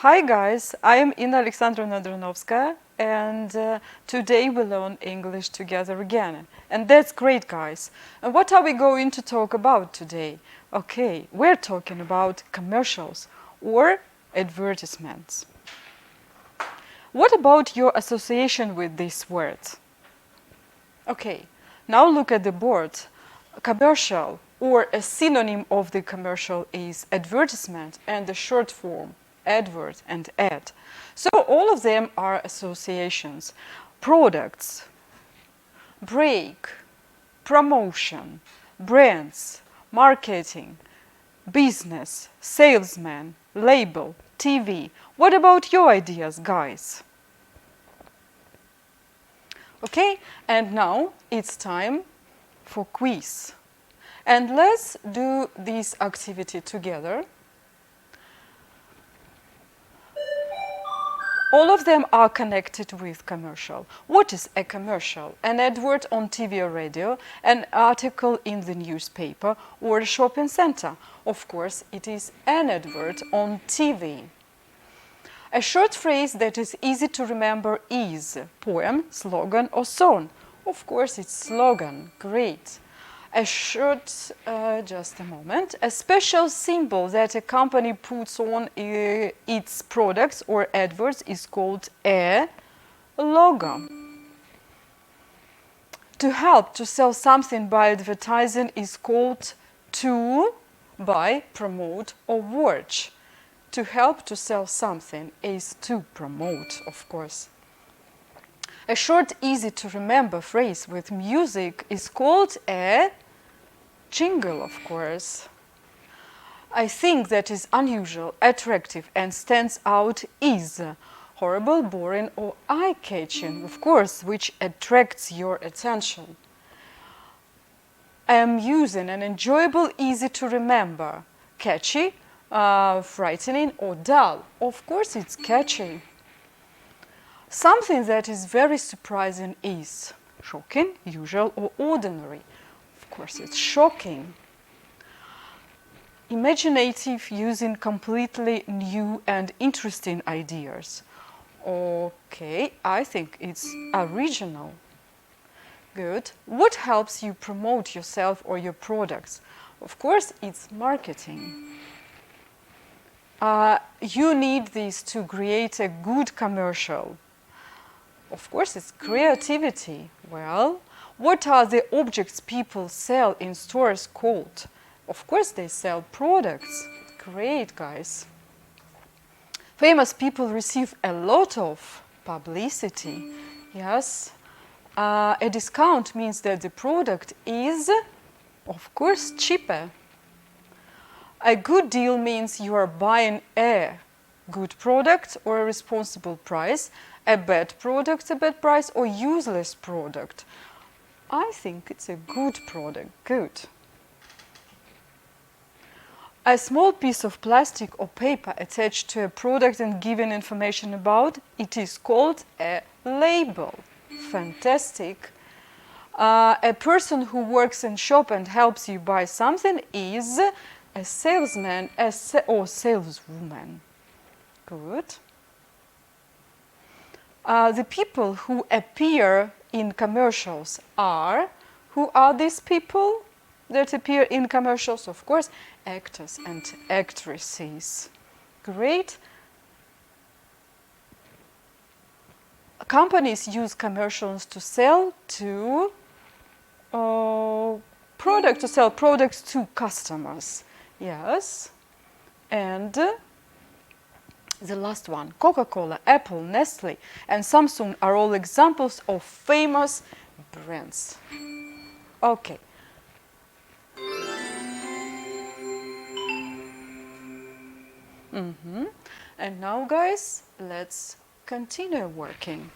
Hi guys, I am Inna Alexandrovna Драновская, and today we learn English together again. And that's great, guys. And what are we going to talk about today? Okay, we're talking about commercials or advertisements. What about your association with this word? Okay, now look at the board. Commercial or a synonym of the commercial is advertisement and the short form advert and ad. So all of them are associations. Products, break, promotion, brands, marketing, business, salesman, label, TV. What about your ideas, guys? Okay, and now it's time for quiz. And let's do this activity together. All of them are connected with commercial. What is a commercial? An advert on TV or radio, an article in the newspaper, or a shopping center. Of course, it is an advert on TV. A short phrase that is easy to remember is poem, slogan, or song. Of course, it's slogan. Great. A short, just a moment, a special symbol that a company puts on its products or adverts is called a logo. To help to sell something by advertising is called to buy, promote, or watch. To help to sell something is to promote, of course. A short, easy to remember phrase with music is called a jingle, of course. I think that is unusual, attractive, and stands out is horrible, boring, or eye-catching, of course, which attracts your attention. Amusing and enjoyable, easy to remember, catchy, frightening, or dull. Of course, it's catchy. Something that is very surprising is shocking, usual, or ordinary. Of course, it's shocking. Imaginative, using completely new and interesting ideas. Okay, I think it's original. Good. What helps you promote yourself or your products? Of course, it's marketing. You need this to create a good commercial. Of course, it's creativity. Well, what are the objects people sell in stores called? Of course, they sell products. Great, guys. Famous people receive a lot of publicity. Yes. A discount means that the product is, of course, cheaper. A good deal means you are buying a good product or a responsible price, a bad product, a bad price, or useless product. I think it's a good product. Good. A small piece of plastic or paper attached to a product and given information about it is called a label. Fantastic. A person who works in shop and helps you buy something is a salesman or saleswoman. Good. The people who appear in commercials are, who are these people that appear in commercials? Of course, actors and actresses. Great. Companies use commercials to sell to products to customers. Yes. And the last one, Coca-Cola, Apple, Nestle, and Samsung are all examples of famous brands. Okay. And now, guys, let's continue working.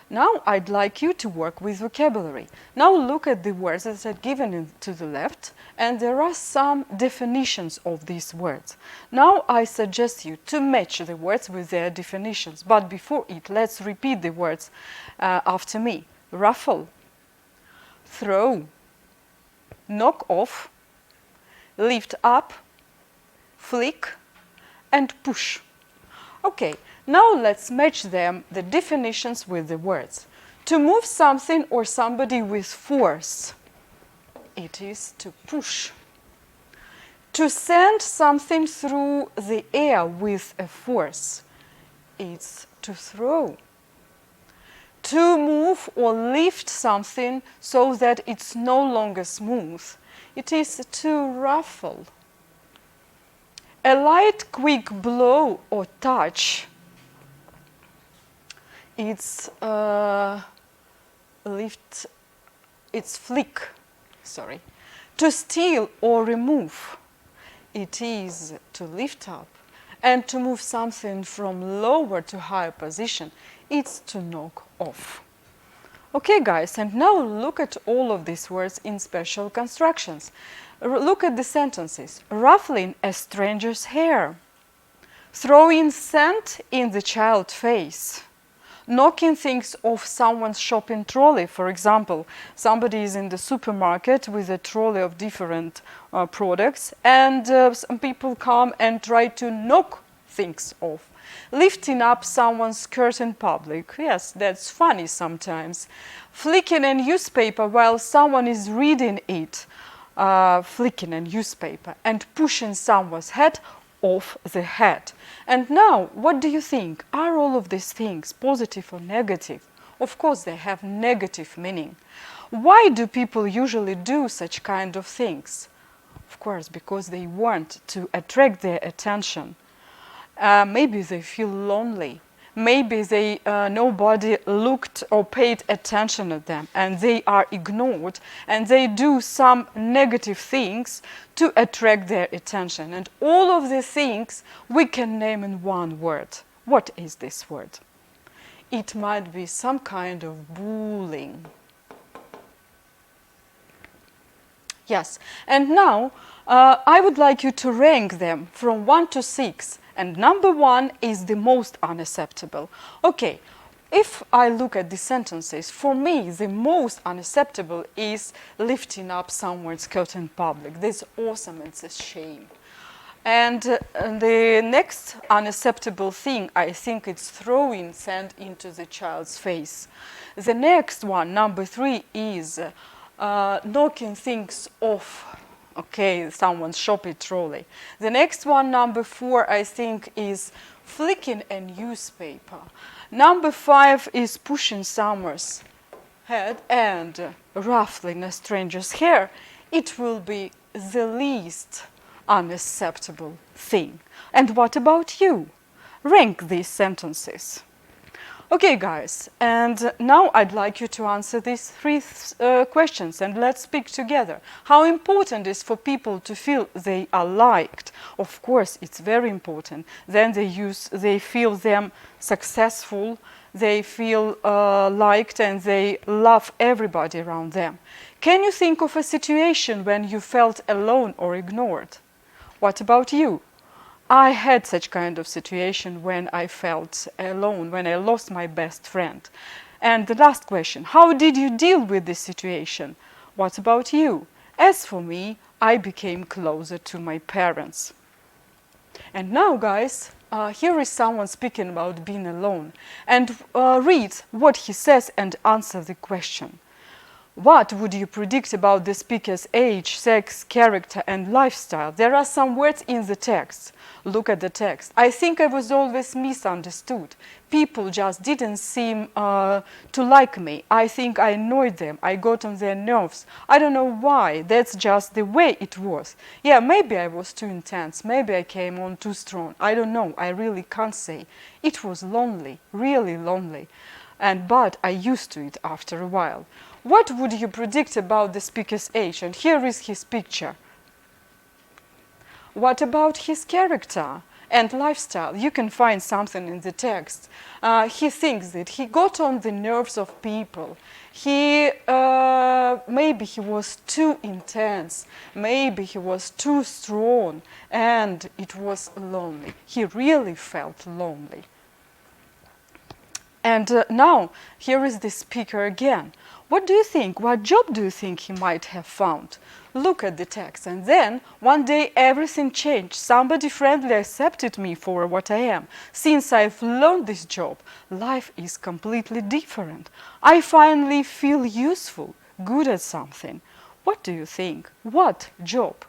Now I'd like you to work with vocabulary. Now look at the words that are given to the left, and there are some definitions of these words. Now I suggest you to match the words with their definitions, but before it, let's repeat the words after me. Ruffle, throw, knock off, lift up, flick, and push. Okay, now let's match them, the definitions, with the words. To move something or somebody with force, it is to push. To send something through the air with a force, it's to throw. To move or lift something so that it's no longer smooth, it is to ruffle. A light, quick blow or touch, it's flick. Sorry. To steal or remove, it is to lift up. And to move something from lower to higher position, it's to knock off. Okay, guys, and now look at all of these words in special constructions. Look at the sentences. Ruffling a stranger's hair. Throwing sand in the child's face. Knocking things off someone's shopping trolley. For example, somebody is in the supermarket with a trolley of different products, and some people come and try to knock things off. Lifting up someone's skirt in public. Yes, that's funny sometimes. Flicking a newspaper while someone is reading it. Flicking a newspaper and pushing someone's head off the head. And now, what do you think? Are all of these things positive or negative? Of course, they have negative meaning. Why do people usually do such kind of things? Of course, because they want to attract their attention. Maybe they feel lonely. Maybe nobody looked or paid attention at them, and they are ignored, and they do some negative things to attract their attention. And all of these things we can name in one word. What is this word? It might be some kind of bullying. Yes, and now I would like you to rank them from 1 to 6. And number 1 is the most unacceptable. Okay, if I look at the sentences, for me the most unacceptable is lifting up someone's skirt in public. This is awesome, it's a shame. And the next unacceptable thing, I think it's throwing sand into the child's face. The next one, number 3, is knocking things off. Okay, someone's shopping trolley. The next one, number 4, I think is flicking a newspaper. Number 5 is pushing someone's head and ruffling a stranger's hair. It will be the least unacceptable thing. And what about you? Rank these sentences. Okay, guys, and now I'd like you to answer these 3 questions, and let's speak together. How important is for people to feel they are liked? Of course, it's very important. Then they feel them successful, they feel liked, and they love everybody around them. Can you think of a situation when you felt alone or ignored? What about you? I had such kind of situation when I felt alone, when I lost my best friend. And the last question, how did you deal with this situation? What about you? As for me, I became closer to my parents. And now, guys, here is someone speaking about being alone. And read what he says and answer the question. What would you predict about the speaker's age, sex, character, and lifestyle? There are some words in the text. Look at the text. I think I was always misunderstood. People just didn't seem to like me. I think I annoyed them. I got on their nerves. I don't know why. That's just the way it was. Yeah, maybe I was too intense. Maybe I came on too strong. I don't know. I really can't say. It was lonely, really lonely. But I used to it after a while. What would you predict about the speaker's age? And here is his picture. What about his character and lifestyle? You can find something in the text. He thinks that he got on the nerves of people. Maybe he was too intense. Maybe he was too strong. And it was lonely. He really felt lonely. And now, here is the speaker again. What do you think? What job do you think he might have found? Look at the text. And then, one day, everything changed. Somebody friendly accepted me for what I am. Since I've learned this job, life is completely different. I finally feel useful, good at something. What do you think? What job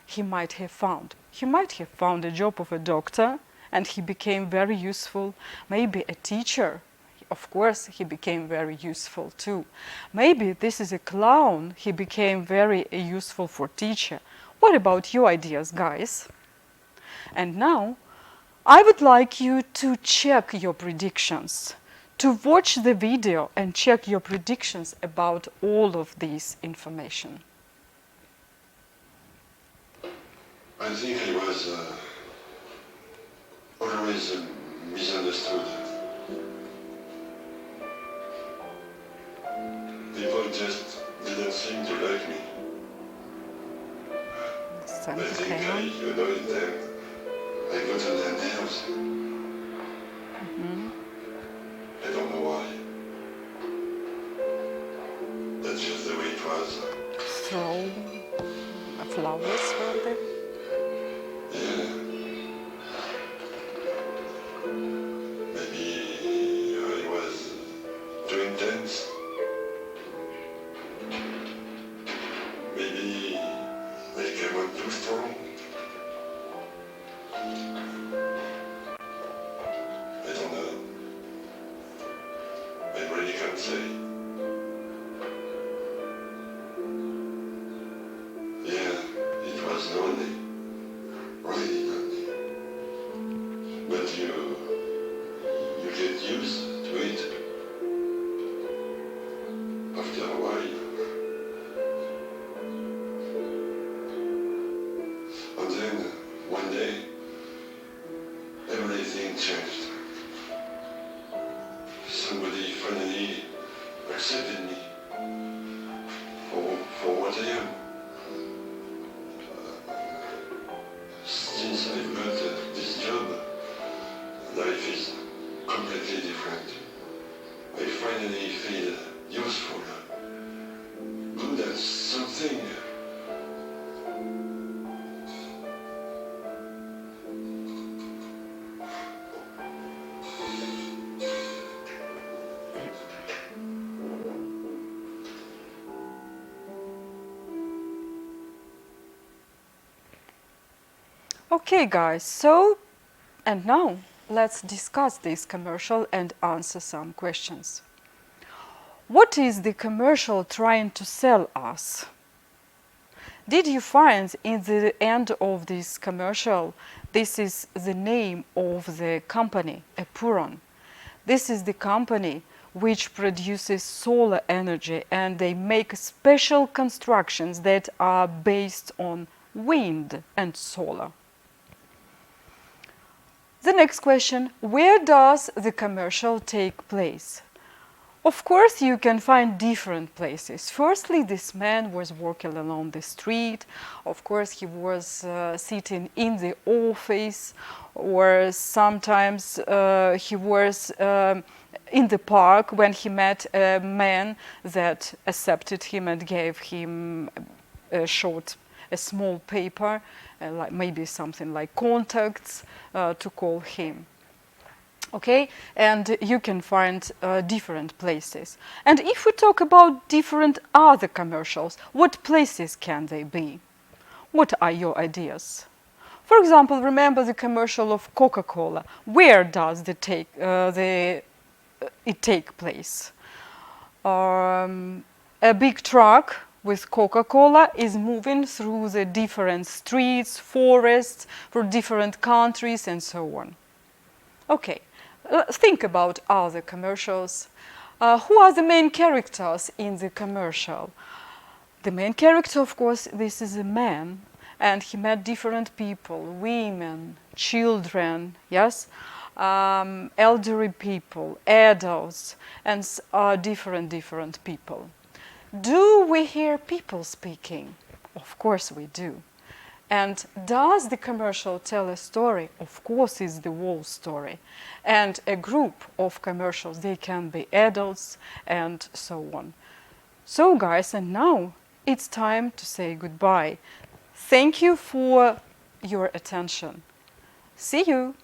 he might have found? He might have found a job of a doctor, and he became very useful. Maybe a teacher. Of course, he became very useful too. Maybe this is a clown. He became very useful for teacher. What about your ideas, guys? And now, I would like you to check your predictions, to watch the video and check your predictions about all of this information. I think he was always misunderstood. People just didn't seem to like me. I think I annoyed them. I got on their nerves. I don't know why. That's just the way it was. Throw flowers for them. Yeah. Maybe I was too intense. Maybe I came on too strong. I don't know. I really can't say. Yeah, it was lonely. Really lonely. But you get used to it after a while. And then, one day, everything changed. Somebody finally accepted me for what I am. Since I've got this job, life is completely different. I finally feel useful, good at something. Okay, guys, and now let's discuss this commercial and answer some questions. What is the commercial trying to sell us? Did you find in the end of this commercial, this is the name of the company, Epuron. This is the company which produces solar energy, and they make special constructions that are based on wind and solar. The next question, where does the commercial take place? Of course, you can find different places. Firstly, this man was walking along the street. Of course, he was sitting in the office, or sometimes he was in the park when he met a man that accepted him and gave him a small paper, like maybe something like contacts to call him. Okay, and you can find different places. And if we talk about different other commercials, what places can they be? What are your ideas? For example, remember the commercial of Coca-Cola. Where does it take place? A big truck with Coca-Cola is moving through the different streets, forests, for different countries, and so on. Okay, think about other commercials. Who are the main characters in the commercial? The main character, of course, this is a man, and he met different people, women, children, yes, elderly people, adults, and different people. Do we hear people speaking? Of course we do. And does the commercial tell a story? Of course, it's the whole story. And a group of commercials, they can be adults and so on. So guys, and now it's time to say goodbye. Thank you for your attention. See you!